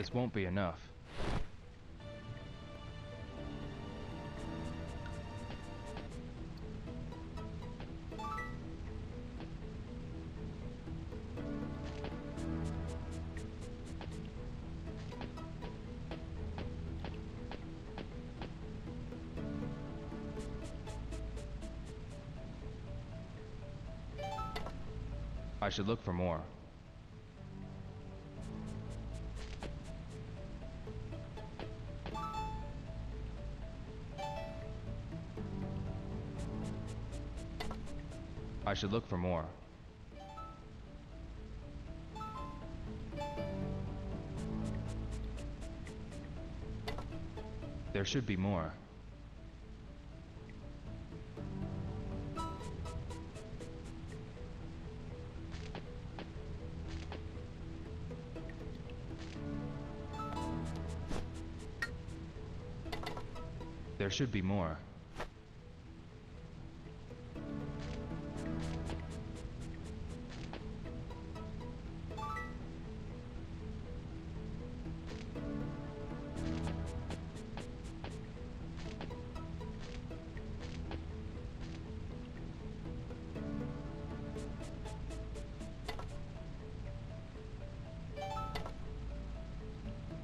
This won't be enough. I should look for more. I should look for more. There should be more. There should be more.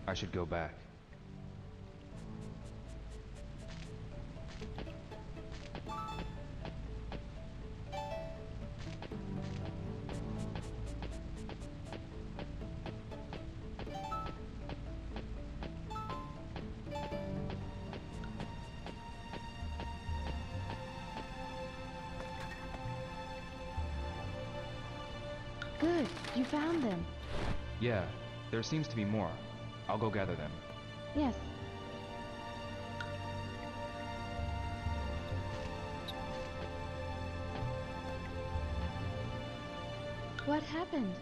I should go back. Good, you found them. Yeah, there seems to be more. I'll go gather them. Yes. What happened?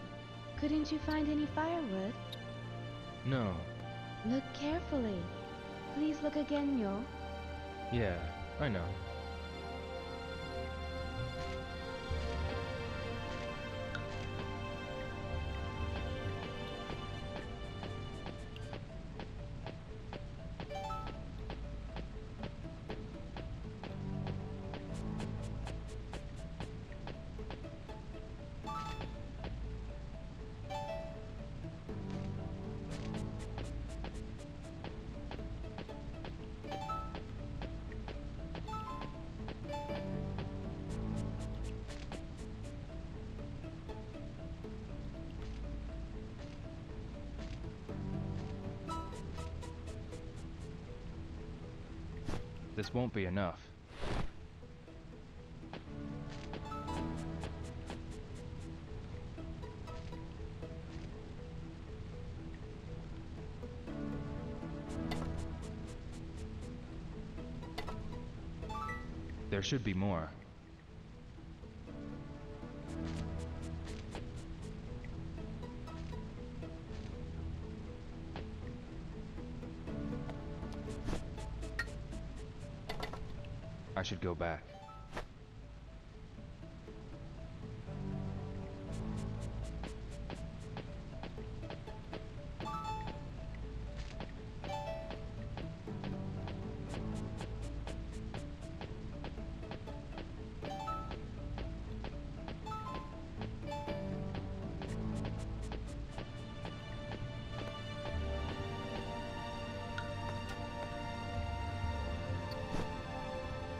Couldn't you find any firewood? No. Look carefully. Please look again, Yo. Yeah, I know. This won't be enough. There should be more. I should go back.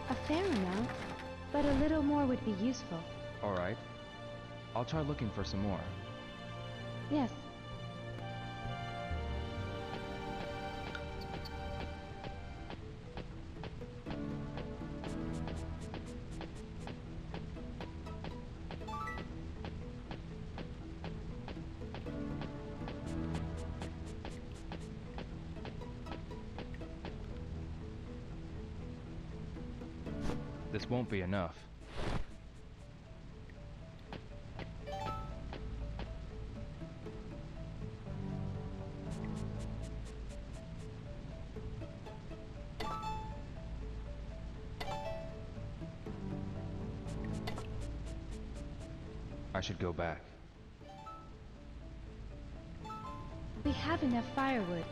A fair amount, but a little more would be useful. All right. I'll try looking for some more. Yes. This won't be enough. I should go back. We have enough firewood.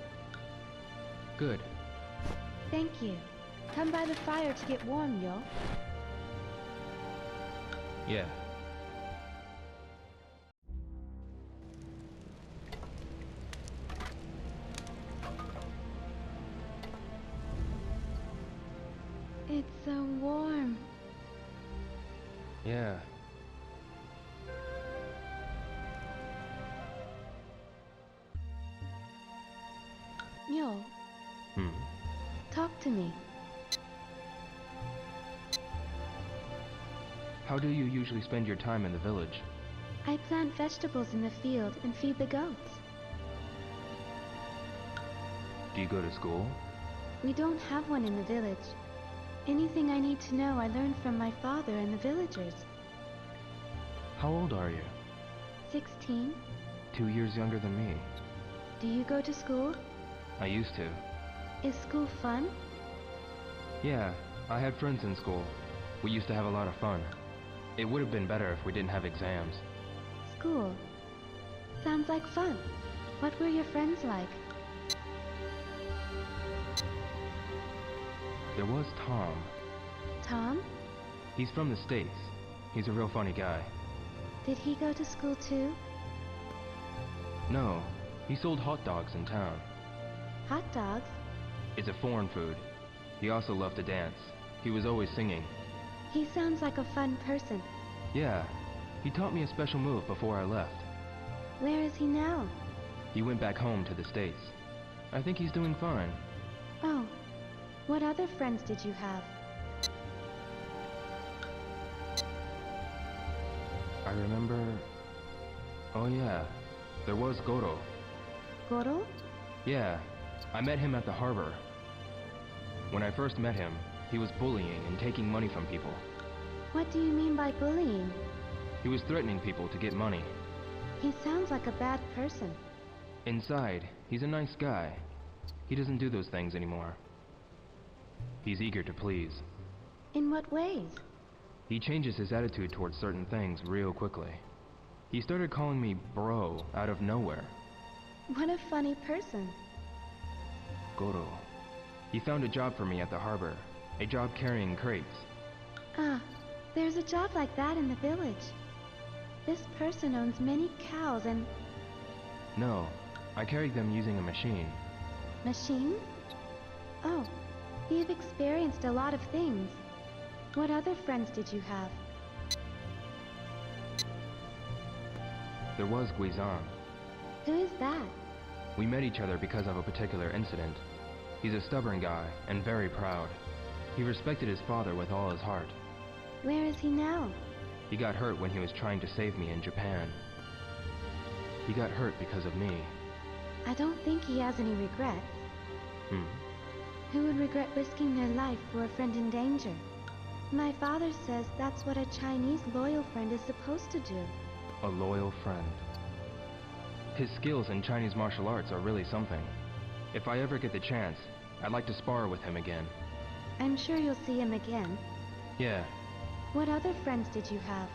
Good. Thank you. Come by the fire to get warm, yo. Yeah. It's so warm. Yeah. Yo, talk to me. How do you usually spend your time in the village? I plant vegetables in the field and feed the goats. Do you go to school? We don't have one in the village. Anything I need to know I learned from my father and the villagers. How old are you? 16. 2 years younger than me. Do you go to school? I used to. Is school fun? Yeah, I had friends in school. We used to have a lot of fun. It would have been better if we didn't have exams. School. Sounds like fun. What were your friends like? There was Tom. Tom? He's from the States. He's a real funny guy. Did he go to school too? No, he sold hot dogs in town. Hot dogs? It's a foreign food. He also loved to dance. He was always singing. He sounds like a fun person. Yeah, he taught me a special move before I left. Where is he now? He went back home to the States. I think he's doing fine. Oh, what other friends did you have? I remember... Oh yeah, there was Goro. Goro? Yeah, I met him at the harbor. When I first met him, he was bullying and taking money from people. What do you mean by bullying? He was threatening people to get money. He sounds like a bad person. Inside, he's a nice guy. He doesn't do those things anymore. He's eager to please. In what ways? He changes his attitude towards certain things real quickly. He started calling me bro out of nowhere. What a funny person. Goro. He found a job for me at the harbor. A job carrying crates. Ah, there's a job like that in the village. This person owns many cows and... No, I carried them using a machine. Machine? Oh, you've experienced a lot of things. What other friends did you have? There was Guizan. Who is that? We met each other because of a particular incident. He's a stubborn guy and very proud. He respected his father with all his heart. Where is he now? He got hurt when he was trying to save me in Japan. He got hurt because of me. I don't think he has any regrets. Who would regret risking their life for a friend in danger? My father says that's what a Chinese loyal friend is supposed to do. A loyal friend. His skills in Chinese martial arts are really something. If I ever get the chance, I'd like to spar with him again. I'm sure you'll see him again. Yeah. What other friends did you have?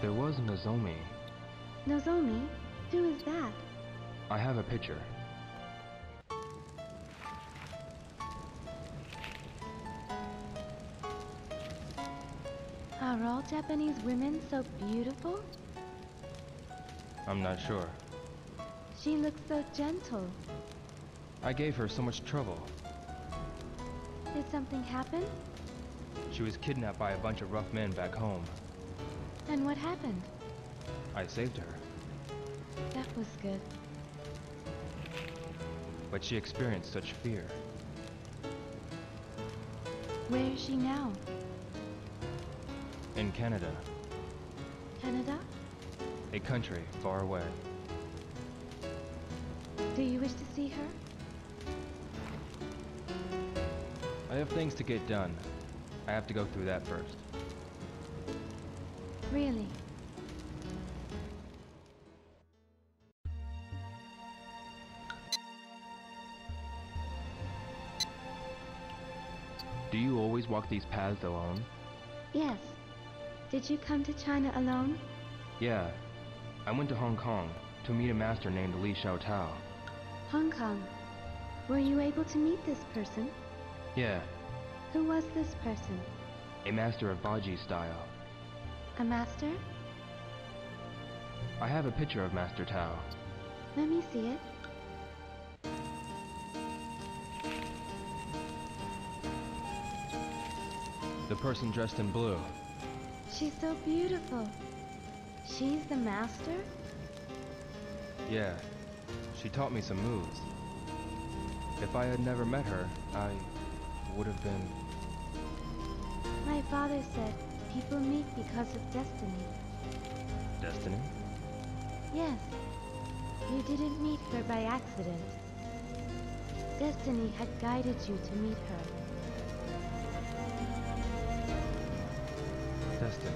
There was Nozomi. Nozomi? Who is that? I have a picture. Are all Japanese women so beautiful? I'm not sure. She looks so gentle. I gave her so much trouble. Did something happen? She was kidnapped by a bunch of rough men back home. And what happened? I saved her. That was good. But she experienced such fear. Where is she now? In Canada. Canada? A country far away. Do you wish to see her? I have things to get done. I have to go through that first. Really? Do you always walk these paths alone? Yes. Did you come to China alone? Yeah. I went to Hong Kong to meet a master named Li Xiaotao. Hong Kong. Were you able to meet this person? Yeah, Who was this person? a master of Baji style. A master? I have a picture of Master Tao. Let me see it. The person dressed in blue. She's so beautiful. She's the master? Yeah, she taught me some moves. If I had never met her, I would have been... My father said people meet because of destiny. Destiny? Yes. You didn't meet her by accident. Destiny had guided you to meet her. Destiny.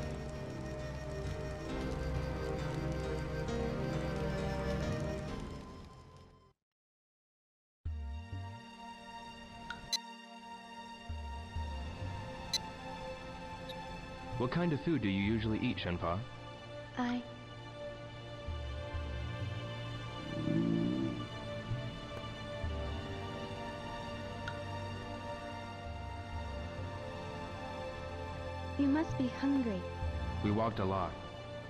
What kind of food do you usually eat, Shenpa? You must be hungry. We walked a lot.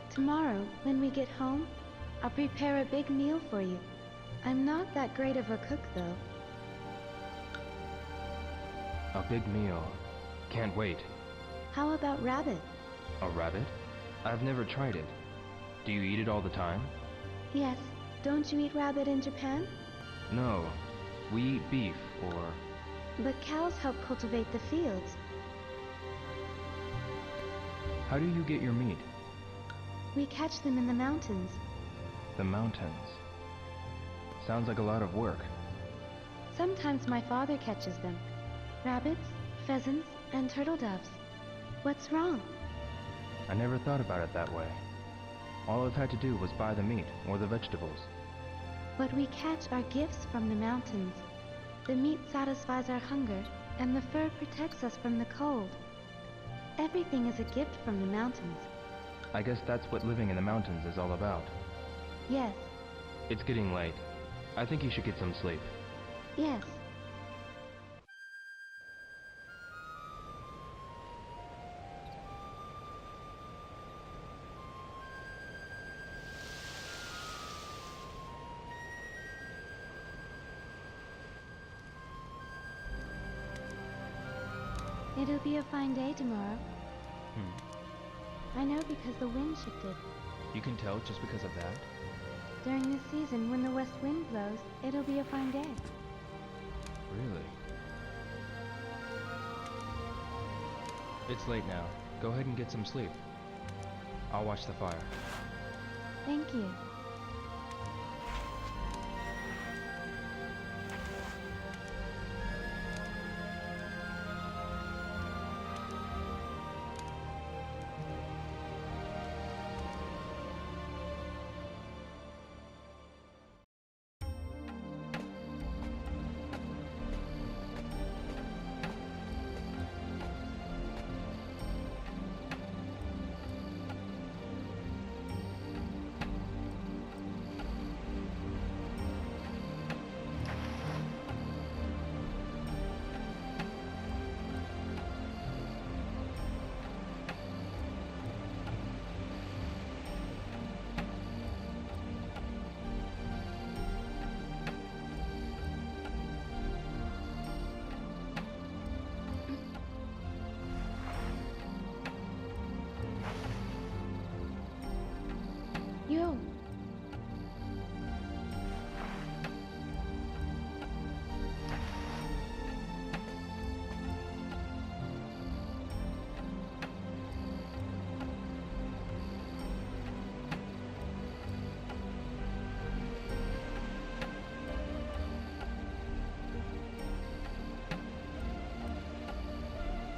Tomorrow, when we get home, I'll prepare a big meal for you. I'm not that great of a cook, though. A big meal. Can't wait. How about rabbit? A rabbit? I've never tried it. Do you eat it all the time? Yes. Don't you eat rabbit in Japan? No. We eat beef, or... But cows help cultivate the fields. How do you get your meat? We catch them in the mountains. The mountains. Sounds like a lot of work. Sometimes my father catches them. Rabbits, pheasants, and turtle doves. What's wrong? I never thought about it that way. All I've had to do was buy the meat or the vegetables. What we catch are gifts from the mountains. The meat satisfies our hunger, and the fur protects us from the cold. Everything is a gift from the mountains. I guess that's what living in the mountains is all about. Yes. It's getting late. I think you should get some sleep. Yes. It'll be a fine day tomorrow. I know because the wind shifted. You can tell just because of that? During this season, when the west wind blows, it'll be a fine day. Really? It's late now. Go ahead and get some sleep. I'll watch the fire. Thank you. Yo.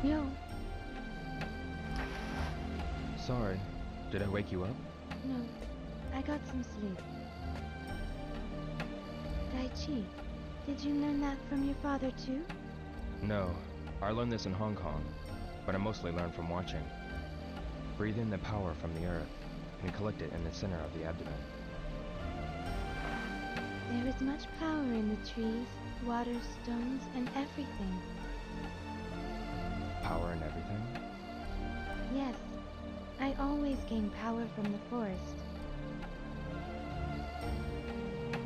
Yo. Sorry. Did I wake you up? No. I got some sleep. Daichi, did you learn that from your father too? No. I learned this in Hong Kong, but I mostly learned from watching. Breathe in the power from the earth. and collect it in the center of the abdomen. There is much power in the trees, water, stones, and everything. Power in everything? Yes, I always gain power from the forest.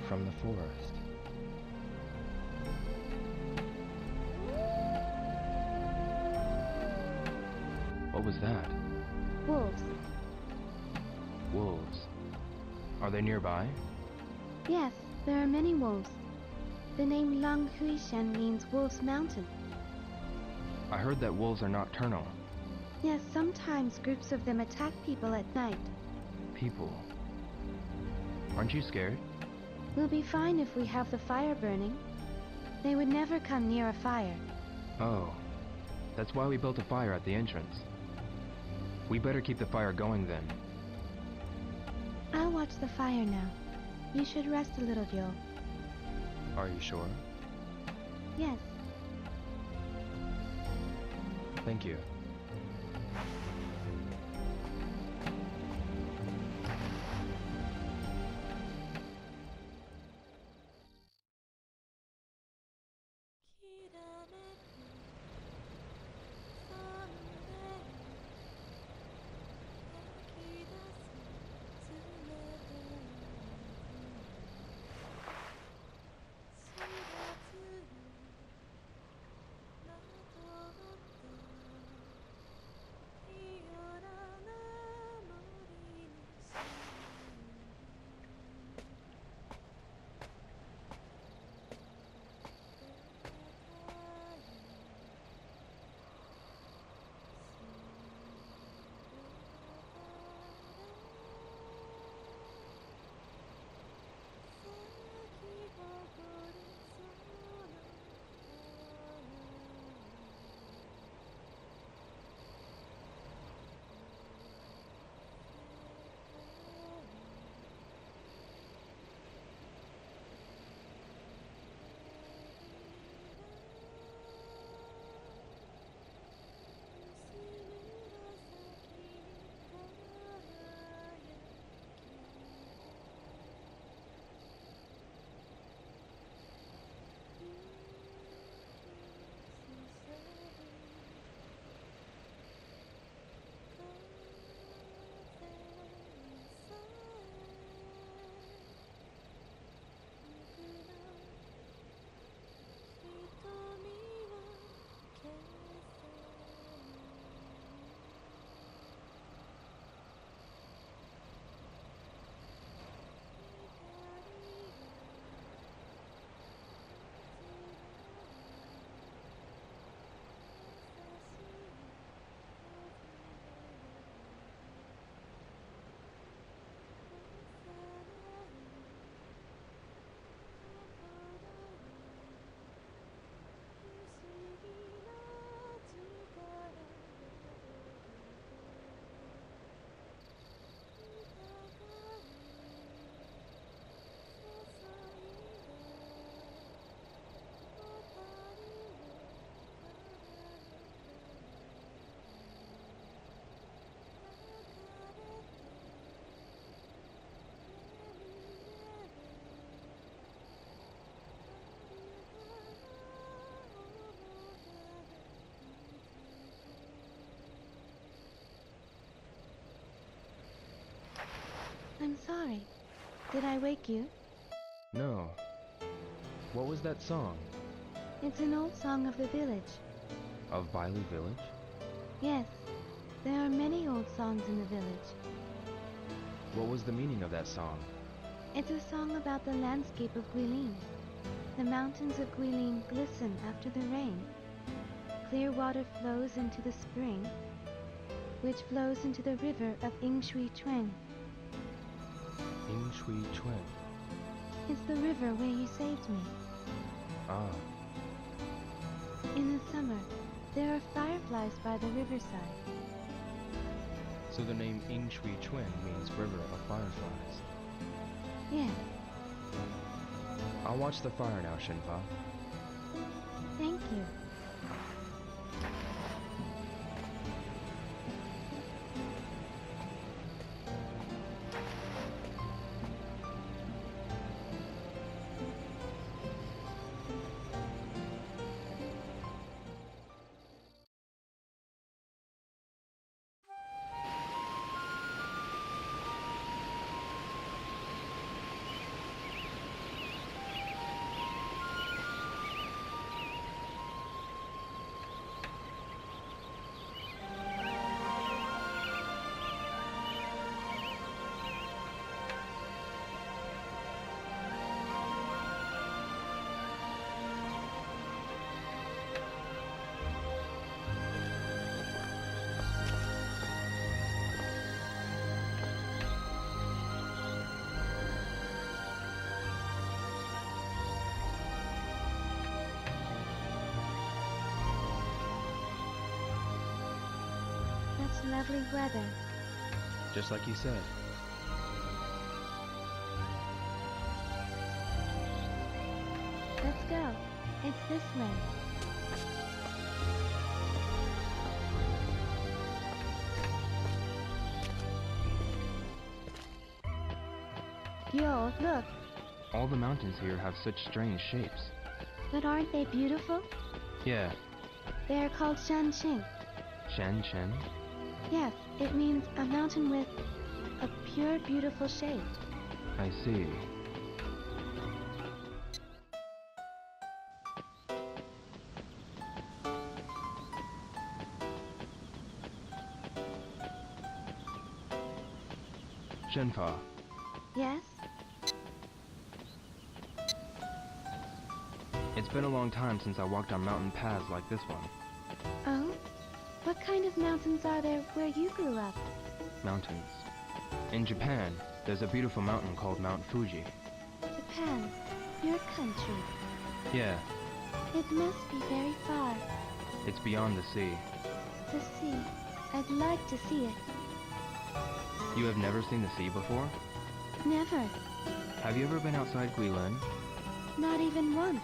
From the forest. What was that? Wolves. Wolves. Are they nearby? Yes, there are many wolves. The name Lang Huishan means Wolf's Mountain. I heard that wolves are nocturnal. Yes, sometimes groups of them attack people at night. People. Aren't you scared? We'll be fine if we have the fire burning. They would never come near a fire. Oh, that's why we built a fire at the entrance. We better keep the fire going then. I'll watch the fire now. You should rest a little, Gyo. Are you sure? Yes. Thank you. I'm sorry. Did I wake you? No. What was that song? It's an old song of the village. Of Bailu Village? Yes, there are many old songs in the village. What was the meaning of that song? It's a song about the landscape of Guilin. The mountains of Guilin glisten after the rain. Clear water flows into the spring, which flows into the river of Yingshui Chuan. Yingshui Chuan. It's the river where you saved me. Ah. In the summer, there are fireflies by the riverside. So the name Yingshui Chuan means river of fireflies. Yeah. I'll watch the fire now, Shenpa. Thank you. lovely weather. Just like you said. Let's go. It's this way. Yo, look. All the mountains here have such strange shapes. But aren't they beautiful? Yeah. They are called Shanqing. Shen? Yes, it means a mountain with a pure, beautiful shape. I see. Shenfa, Yes? it's been a long time since I walked on mountain paths like this one. Oh? What kind of mountains are there where you grew up? Mountains. In Japan, there's a beautiful mountain called Mount Fuji. Japan. Your country. Yeah, It must be very far. it's beyond the sea. The sea. I'd like to see it. You have never seen the sea before? Never. Have you ever been outside Guilin? Not even once.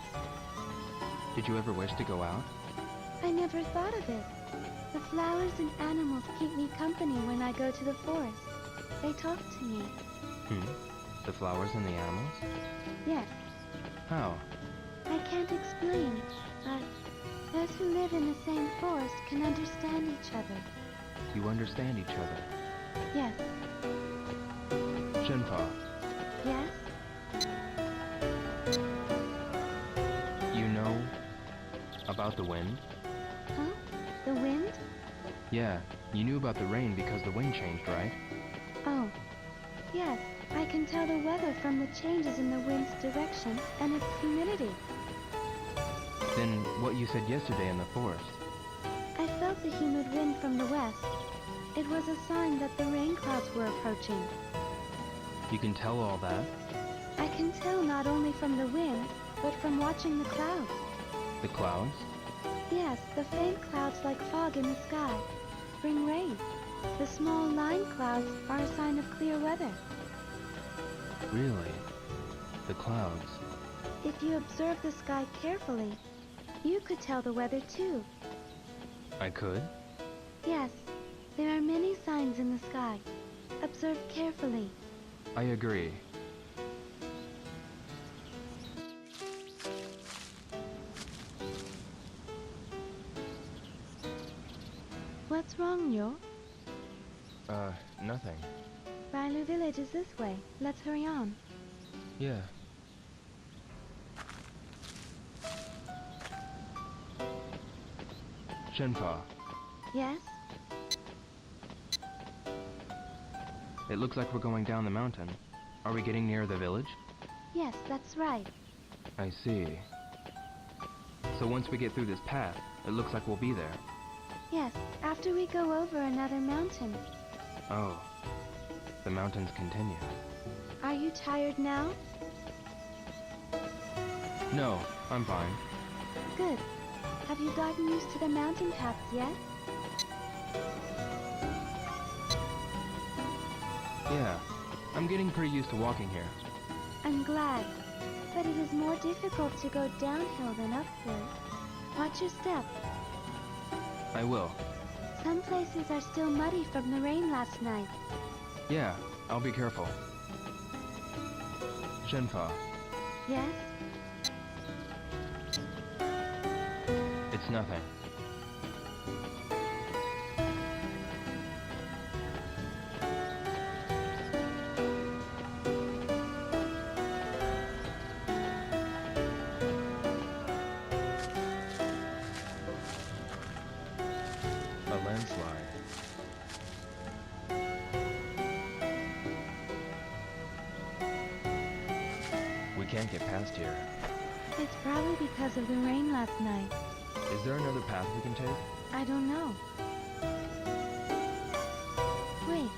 Did you ever wish to go out? I never thought of it. The flowers and animals keep me company when I go to the forest. They talk to me. The flowers and the animals? Yes. How? I can't explain, but those who live in the same forest can understand each other. You understand each other. Yes. Shenfa, Yes? you know about the wind? Huh? The wind? Yeah, you knew about the rain because the wind changed, right? Oh. Yes, I can tell the weather from the changes in the wind's direction and its humidity. Then what you said yesterday in the forest? I felt the humid wind from the west. It was a sign that the rain clouds were approaching. You can tell all that? I can tell not only from the wind, but from watching the clouds. The clouds? Yes, the faint clouds like fog in the sky bring rain. The small line clouds are a sign of clear weather. Really? The clouds. If you observe the sky carefully, you could tell the weather too. I could? Yes, there are many signs in the sky. Observe carefully. I agree. What's wrong, Yo? Nothing. Bailu village is this way. Let's hurry on. Yeah. Shenfa, Yes? it looks like we're going down the mountain. Are we getting near the village? Yes, that's right. I see. So once we get through this path, it looks like we'll be there. Yes, after we go over another mountain. Oh. The mountains continue. Are you tired now? No, I'm fine. Good. Have you gotten used to the mountain paths yet? Yeah, I'm getting pretty used to walking here. I'm glad. But it is more difficult to go downhill than uphill. Watch your step. I will. Some places are still muddy from the rain last night. Yeah, I'll be careful. Shenfa, Yes? it's nothing. A landslide. We can't get past here. It's probably because of the rain last night. Is there another path we can take? I don't know. Wait,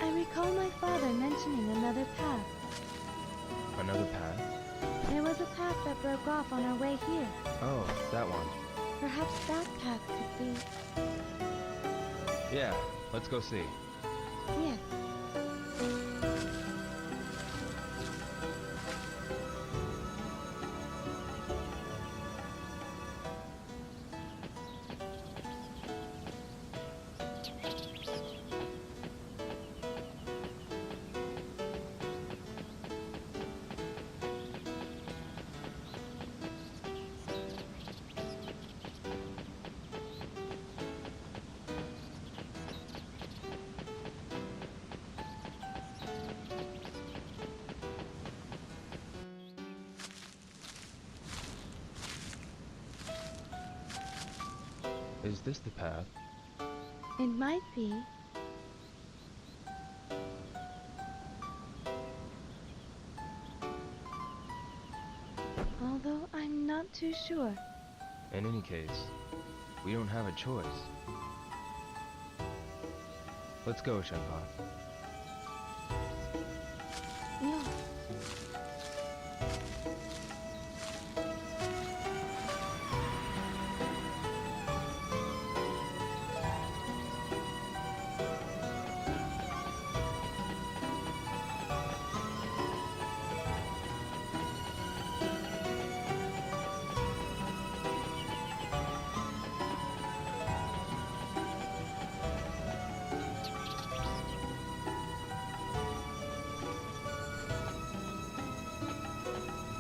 I recall my father mentioning another path. Another path? There was a path that broke off on our way here. Oh, that one. Perhaps that path could be... Yeah, let's go see. Yes. Is this the path? It might be. Although I'm not too sure. In any case, we don't have a choice. Let's go, Shenpa. No.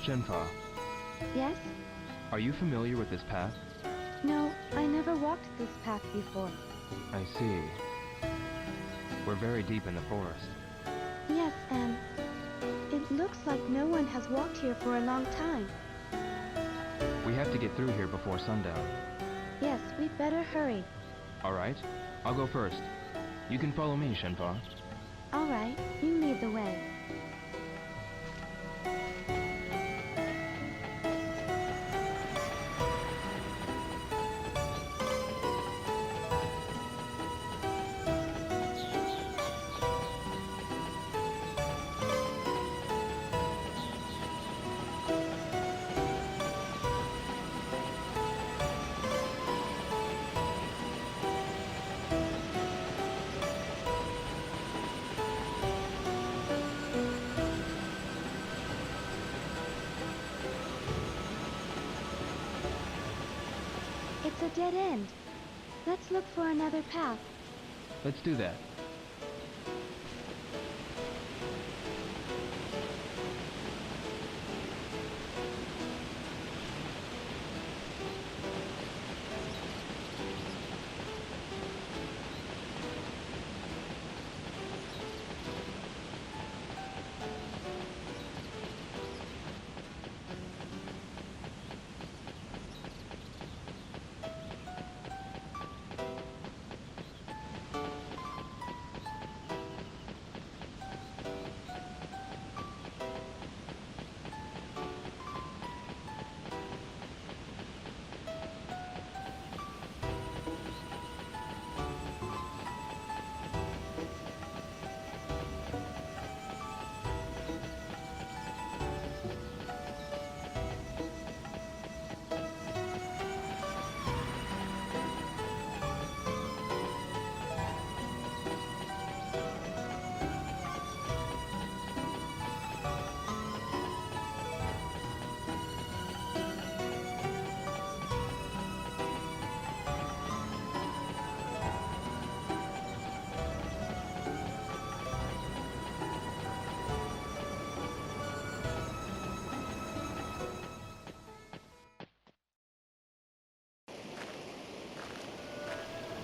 Shenpa, Yes? are you familiar with this path? No, I never walked this path before. I see. We're very deep in the forest. Yes, and it looks like no one has walked here for a long time. We have to get through here before sundown. Yes, we'd better hurry. All right, I'll go first. You can follow me, Shenpa. All right, you lead the way. It's a dead end. Let's look for another path. Let's do that.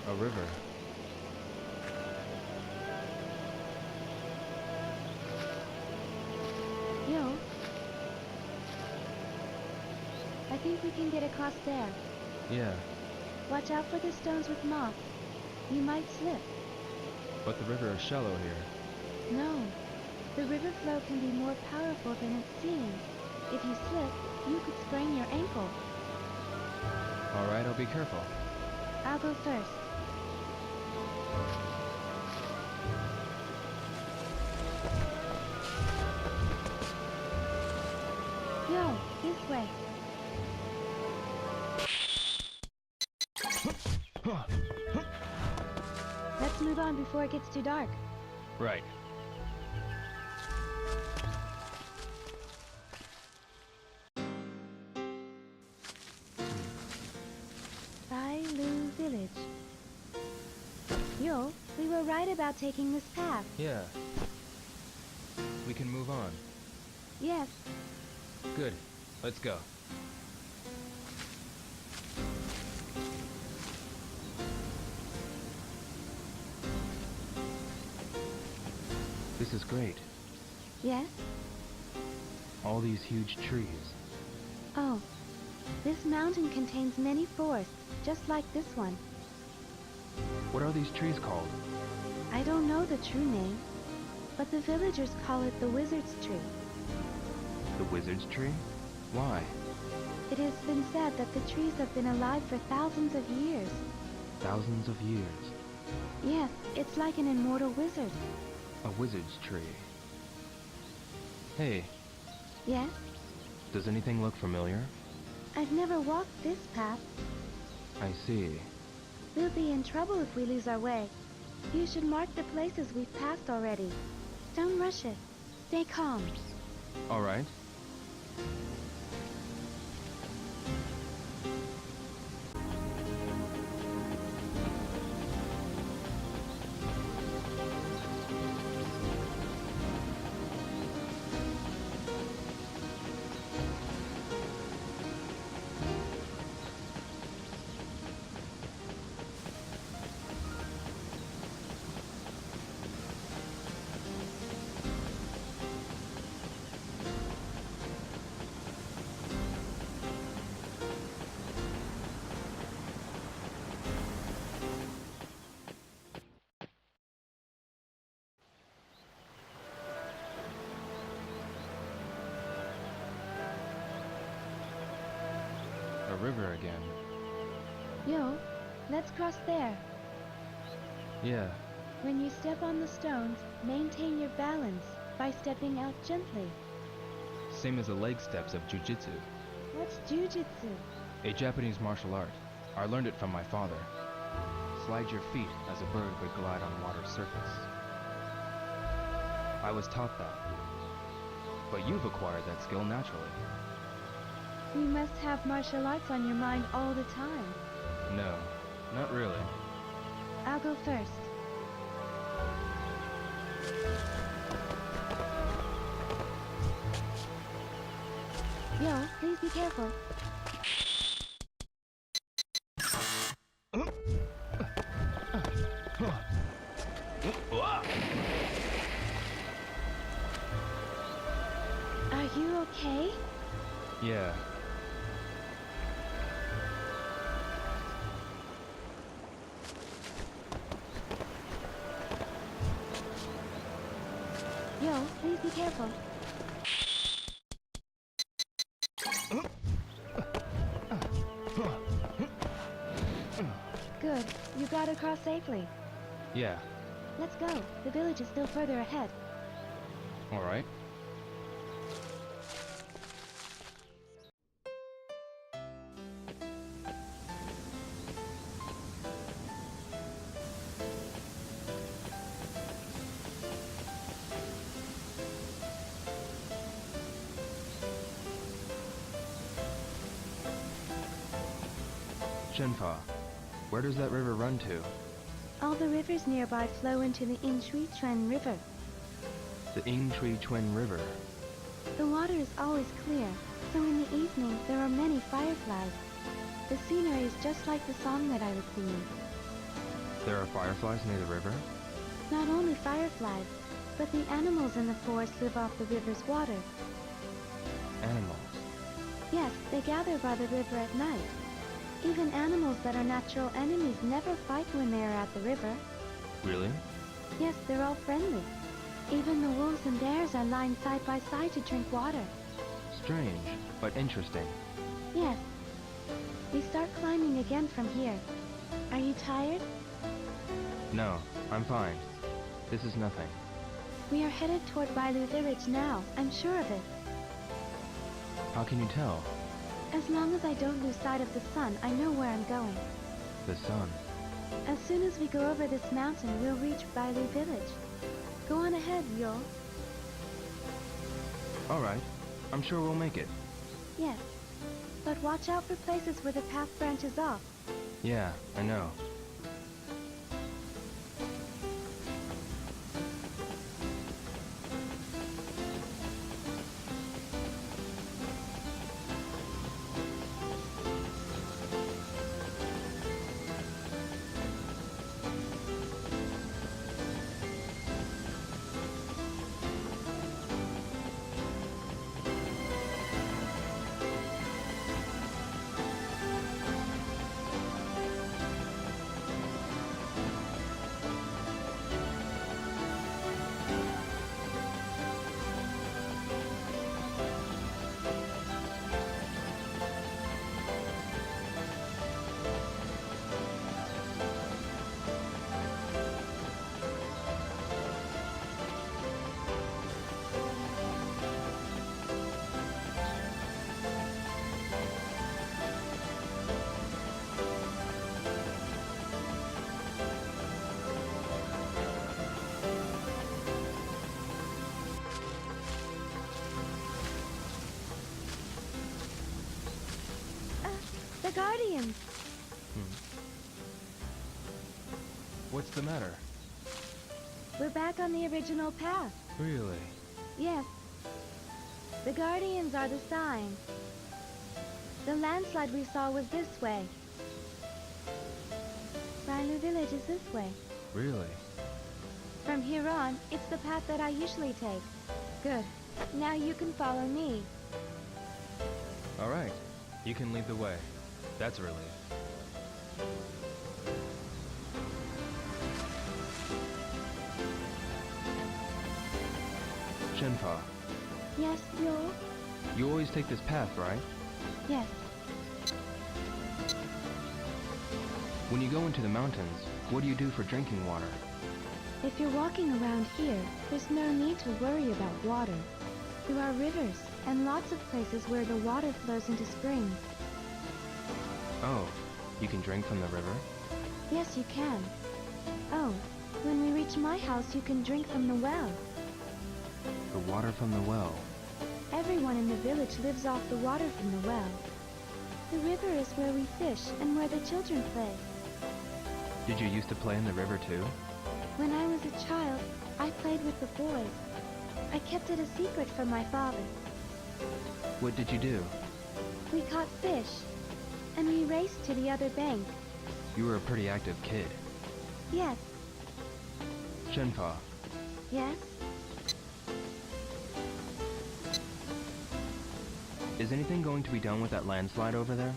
A river. Yo. I think we can get across there. Yeah, Watch out for the stones with moss. You might slip. but the river is shallow here. No. The river flow can be more powerful than it seems. If you slip, you could sprain your ankle. All right, I'll be careful. I'll go first. Yo, this way. Let's move on before it gets too dark. Right. Bailu Village. Yo, we were right about taking this path. Yeah. We can move on. Yes. Good. Let's go. This is great. Yes? All these huge trees. Oh. This mountain contains many forests, just like this one. What are these trees called? I don't know the true name, but the villagers call it the Wizard's Tree. The Wizard's Tree? Why? It has been said that the trees have been alive for thousands of years. Thousands of years. Yes, it's like an immortal wizard. A wizard's tree. Hey, Yes? does anything look familiar? I've never walked this path. I see. We'll be in trouble if we lose our way. You should mark the places we've passed already. Don't rush it. Stay calm. All right. A river again. Yo, let's cross there. Yeah. When you step on the stones, maintain your balance by stepping out gently. Same as the leg steps of jujitsu. What's jujitsu? A Japanese martial art. I learned it from my father. Slide your feet as a bird would glide on water's surface. I was taught that. But you've acquired that skill naturally. You must have martial arts on your mind all the time. No, not really. I'll go first. Yo, please be careful. Are you okay? Yeah. Yo, please be careful. Good. You got across safely. Yeah. Let's go. The village is still further ahead. All right. Shenfa, where does that river run to? All the rivers nearby flow into the Yin-Shui-Chuen River. The Yin-Shui-Chuen River. The water is always clear, so in the evening there are many fireflies. The scenery is just like the song that I was singing. There are fireflies near the river? Not only fireflies, but the animals in the forest live off the river's water. Animals. Yes, they gather by the river at night. Even animals that are natural enemies never fight when they are at the river. Really? Yes, they're all friendly. Even the wolves and bears are lying side by side to drink water. Strange, but interesting. Yes. We start climbing again from here. Are you tired? No, I'm fine. This is nothing. We are headed toward Bailu village now, I'm sure of it. How can you tell? As long as I don't lose sight of the sun, I know where I'm going. The sun. As soon as we go over this mountain, we'll reach Bailu village. Go on ahead, Yul. Alright. I'm sure we'll make it. Yes. But watch out for places where the path branches off. Yeah, I know. The Guardians! What's the matter? We're back on the original path. Really? Yes. The Guardians are the sign. The landslide we saw was this way. Bailu village is this way. Really? From here on, it's the path that I usually take. Good. Now you can follow me. Alright. You can lead the way. That's a relief. Shenpa, Yes, Yul? you always take this path, right? Yes. When you go into the mountains, what do you do for drinking water? If you're walking around here, there's no need to worry about water. There are rivers, and lots of places where the water flows into springs. Oh, you can drink from the river? Yes, you can. Oh, when we reach my house, you can drink from the well. The water from the well. Everyone in the village lives off the water from the well. The river is where we fish and where the children play. Did you used to play in the river too? When I was a child, I played with the boys. I kept it a secret from my father. What did you do? We caught fish, and we raced to the other bank. You were a pretty active kid. Yes. Shenpa, Yes? is anything going to be done with that landslide over there?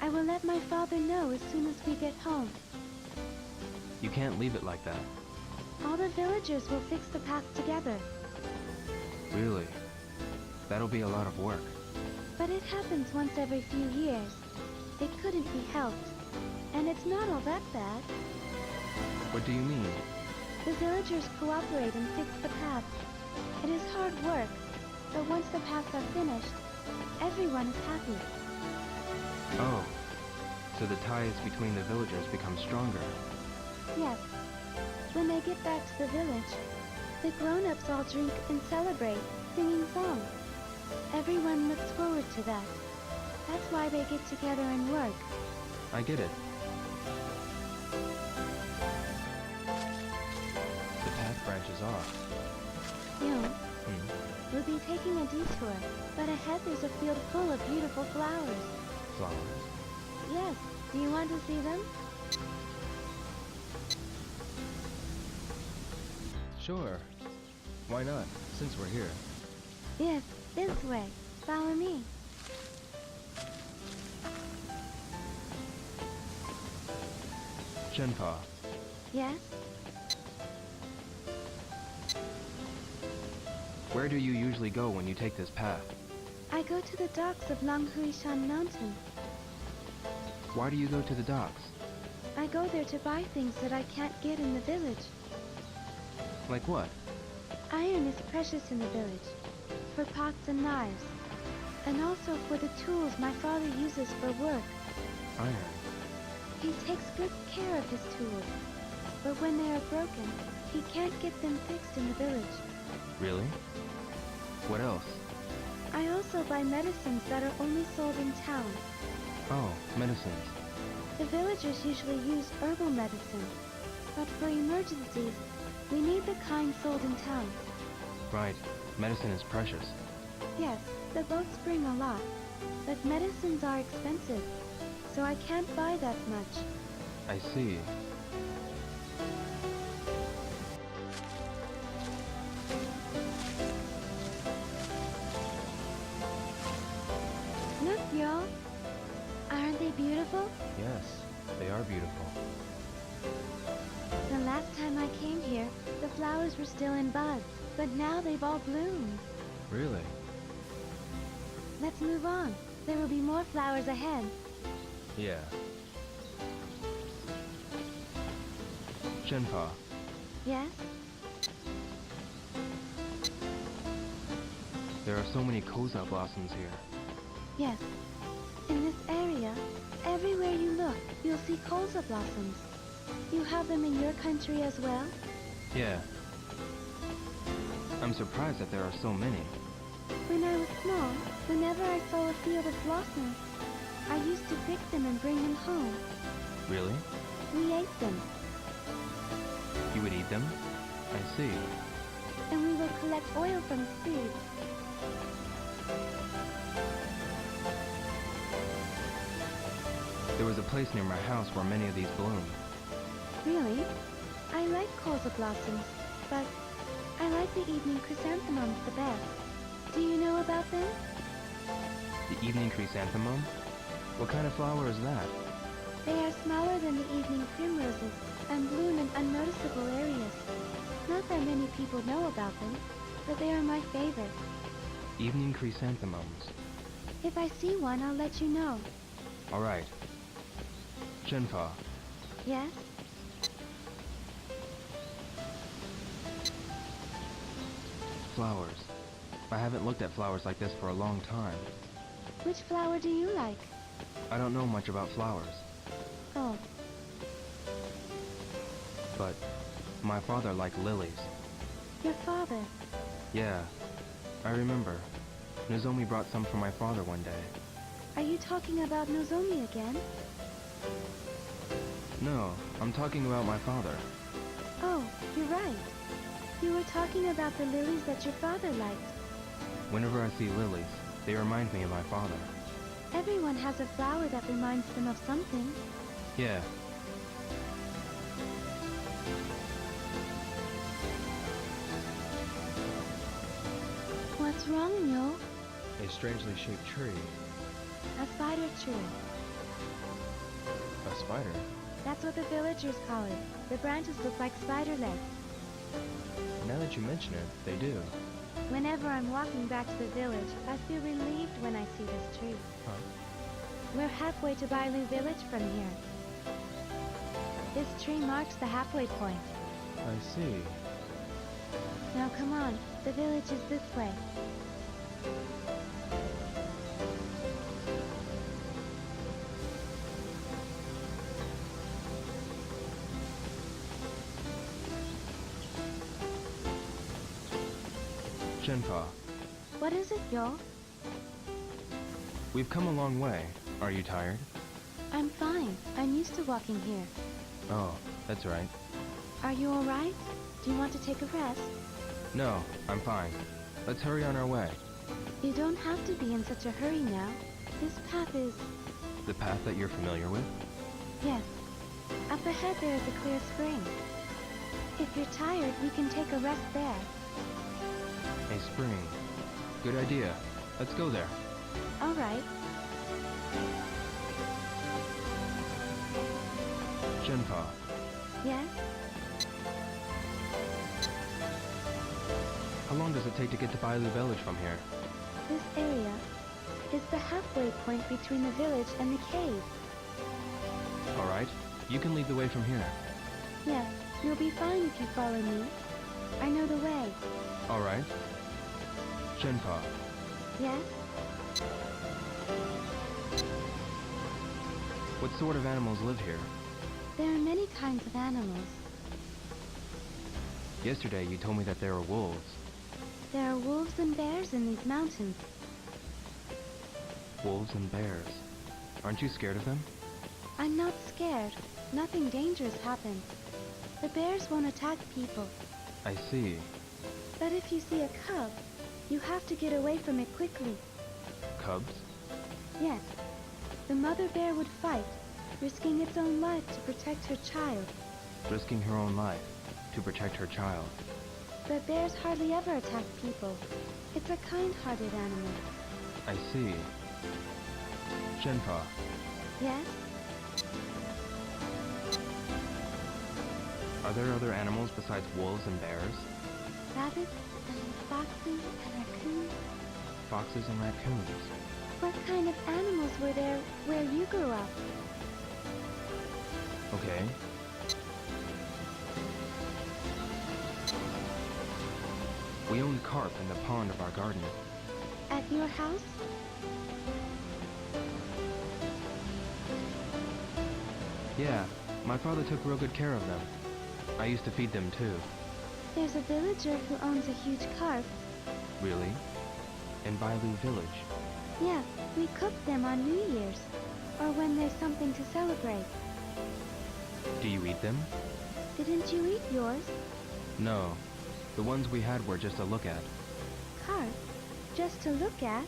I will let my father know as soon as we get home. You can't leave it like that. All the villagers will fix the path together. Really? That'll be a lot of work. But it happens once every few years. It couldn't be helped. And it's not all that bad. What do you mean? The villagers cooperate and fix the path. It is hard work, but once the paths are finished, everyone is happy. Oh, so the ties between the villagers become stronger. Yes. When they get back to the village, the grown-ups all drink and celebrate, singing songs. Everyone looks forward to that. That's why they get together and work. I get it. The path branches off. We'll be taking a detour, but ahead there's a field full of beautiful flowers. Flowers? Yes. Do you want to see them? Sure. Why not, since we're here? Yes, this way. Follow me. Shenpa, Yes? where do you usually go when you take this path? I go to the docks of Langhuishan Mountain. Why do you go to the docks? I go there to buy things that I can't get in the village. Like what? Iron is precious in the village, for pots and knives, and also for the tools my father uses for work. Iron. He takes good care of his tools, but when they are broken, he can't get them fixed in the village. Really? What else? I also buy medicines that are only sold in town. Oh, medicines. The villagers usually use herbal medicine, but for emergencies, we need the kind sold in town. Right. Medicine is precious. Yes, the boats bring a lot, but medicines are expensive, so I can't buy that much. I see. Look, y'all. Aren't they beautiful? Yes, they are beautiful. The last time I came here, the flowers were still in bud, but now they've all bloomed. Really? Let's move on. There will be more flowers ahead. Yeah. Shenpa, Yes? there are so many koza blossoms here. Yes. In this area, everywhere you look, you'll see koza blossoms. You have them in your country as well? Yeah. I'm surprised that there are so many. When I was small, whenever I saw a field of blossoms, I used to pick them and bring them home. Really? We ate them, You would eat them? I see. and we will collect oil from the seeds. There was a place near my house where many of these bloom. Really? I like koza blossoms, but I like the evening chrysanthemums the best. Do you know about them? The evening chrysanthemum? What kind of flower is that? They are smaller than the evening primroses and bloom in unnoticeable areas. Not that many people know about them, but they are my favorite. Evening chrysanthemums. If I see one, I'll let you know. All right. Shenpa, Yes? flowers. I haven't looked at flowers like this for a long time. Which flower do you like? I don't know much about flowers, Oh, but my father liked lilies. your father. Yeah, I remember. Nozomi brought some for my father one day. Are you talking about Nozomi again? No, I'm talking about my father. Oh, you're right. You were talking about the lilies that your father liked. Whenever I see lilies, they remind me of my father. Everyone has a flower that reminds them of something. Yeah. What's wrong, Yo? A strangely shaped tree. A spider tree. A spider? That's what the villagers call it. The branches look like spider legs. Now that you mention it, they do. Whenever I'm walking back to the village, I feel relieved when I see this tree. Huh? We're halfway to Bailu village from here. This tree marks the halfway point. I see. Now come on, the village is this way. Shenpa, What is it, Yo? we've come a long way. Are you tired? I'm fine. I'm used to walking here. Oh, that's right. Are you alright? Do you want to take a rest? No, I'm fine. Let's hurry on our way. You don't have to be in such a hurry now. This path is... The path that you're familiar with? Yes. Up ahead there is a clear spring. If you're tired, we can take a rest there. A spring. Good idea. Let's go there. Alright. Shenpa, Yes? how long does it take to get to Bailu village from here? This area is the halfway point between the village and the cave. Alright, you can lead the way from here. Yes, you'll be fine if you follow me. I know the way. Alright. Shenpa, Yes? What sort of animals live here? There are many kinds of animals. Yesterday you told me that there are wolves. There are wolves and bears in these mountains. Wolves and bears. Aren't you scared of them? I'm not scared. Nothing dangerous happens. The bears won't attack people. I see. But if you see a cub, you have to get away from it quickly. Cubs? Yes. The mother bear would fight, risking its own life to protect her child. Risking her own life to protect her child. But bears hardly ever attack people. It's a kind-hearted animal. I see. Shenfa, Yes? are there other animals besides wolves and bears? Rabbits and foxes and raccoons. Foxes and raccoons. What kind of animals were there where you grew up? Okay. We own carp in the pond of our garden. At your house? Yeah, my father took real good care of them. I used to feed them too. There's a villager who owns a huge carp. Really? In Bailu village. Yeah, we cook them on New Year's, or when there's something to celebrate. Do you eat them? Didn't you eat yours? No. The ones we had were just a look at. Carp? Just to look at?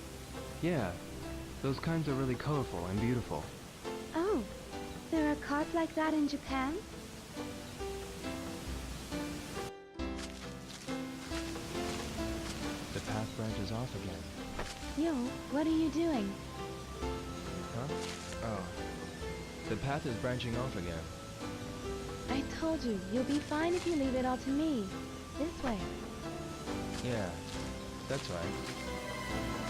Yeah. Those kinds are really colorful and beautiful. Oh, there are carp like that in Japan? The path branches off again. Yo, what are you doing? Huh? Oh. The path is branching off again. I told you, you'll be fine if you leave it all to me. This way. Yeah, that's right.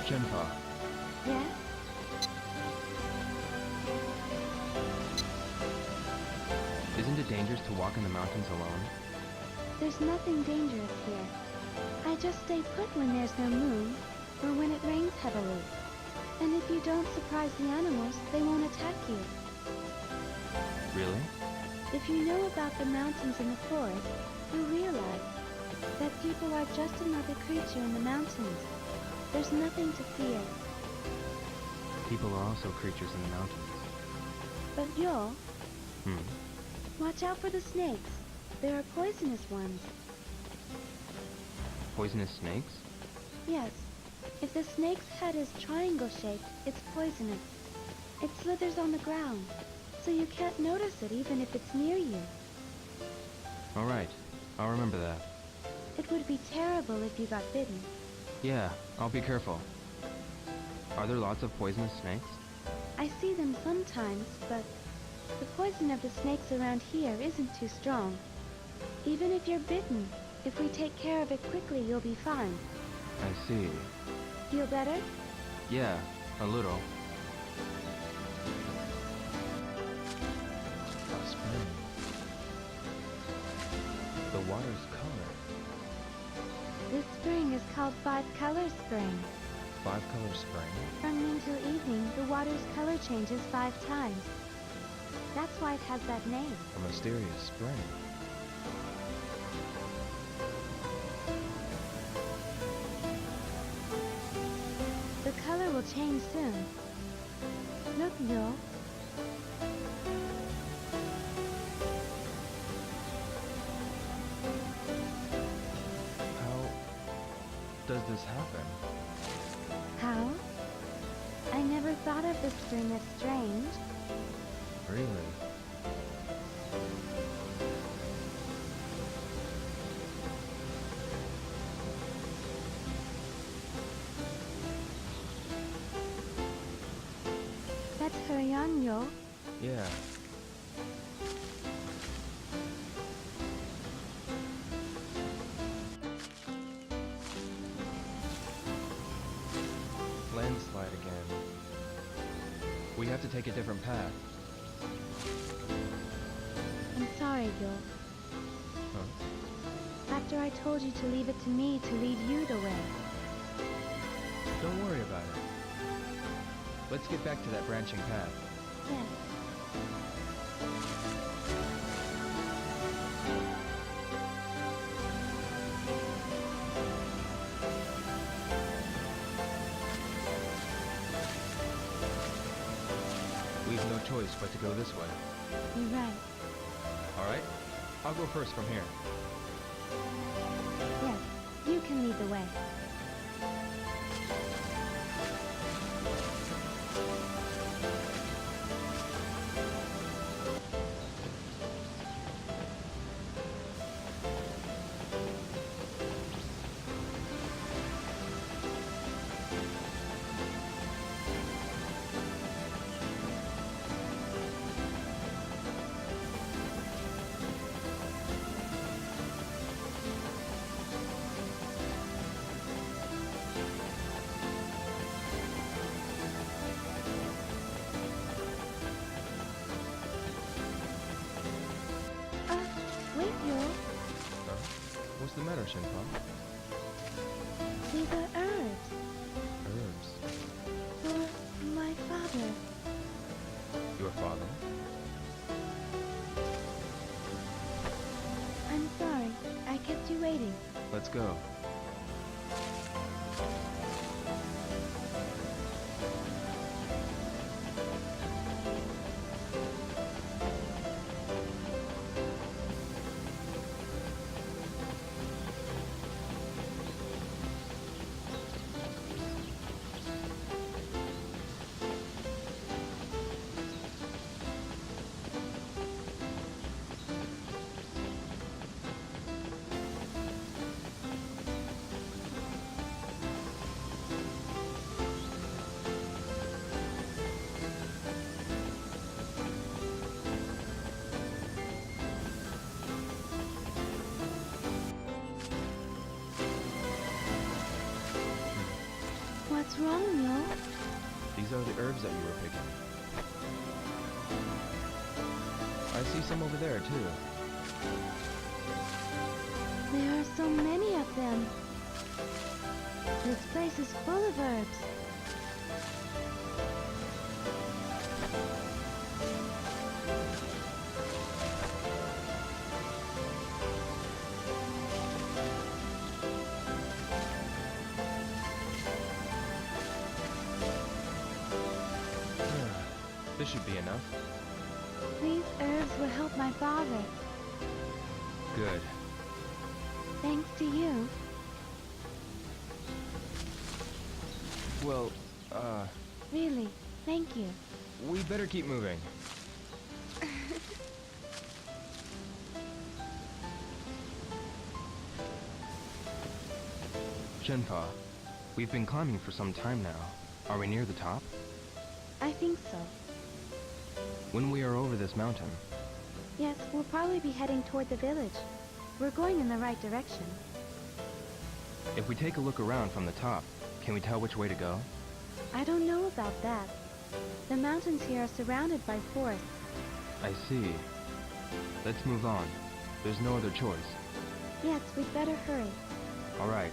Shenpa, Yes? isn't it dangerous to walk in the mountains alone? There's nothing dangerous here. I just stay put when there's no moon, or when it rains heavily. And if you don't surprise the animals, they won't attack you. Really? If you know about the mountains and the forest, you'll realize that people are just another creature in the mountains. There's nothing to fear. People are also creatures in the mountains. But yo, Hmm. watch out for the snakes. There are poisonous ones. Poisonous snakes? Yes. If the snake's head is triangle-shaped, it's poisonous. It slithers on the ground, so you can't notice it even if it's near you. All right. I'll remember that. It would be terrible if you got bitten. Yeah, I'll be careful. Are there lots of poisonous snakes? I see them sometimes, but the poison of the snakes around here isn't too strong. Even if you're bitten, if we take care of it quickly, you'll be fine. I see. Feel better? Yeah, a little. A spring. The water's color. This spring is called Five Color Spring. Five-color spring? From noon till evening, the water's color changes 5 times. That's why it has that name. A mysterious spring. The color will change soon. Look, Yo. How does this happen? How? I never thought of the spring as strange. Really? Let's hurry on, Yo. Yeah. Landslide again. We have to take a different path. I'm sorry, Yo. Huh? after I told you to leave it to me to lead you the way. Don't worry about it. Let's get back to that branching path. Yes. We've no choice but to go this way. You're right. Alright? I'll go first from here. Yes, you can lead the way. Wait, Yul. What's the matter, Shenmue? These are herbs Herbs. for my father. Your father? I'm sorry, I kept you waiting. Let's go. What's wrong, Yul? These are the herbs that you were picking. I see some over there, too. There are so many of them. This place is full of herbs. This should be enough. These herbs will help my father. Good. Thanks to you. Well, Really, thank you. we better keep moving. Shenmue, we've been climbing for some time now. Are we near the top? I think so. When we are over this mountain, Yes, we'll probably be heading toward the village. We're going in the right direction. if we take a look around from the top, can we tell which way to go? I don't know about that. The mountains here are surrounded by forests. I see. Let's move on. There's no other choice. Yes, we'd better hurry. All right.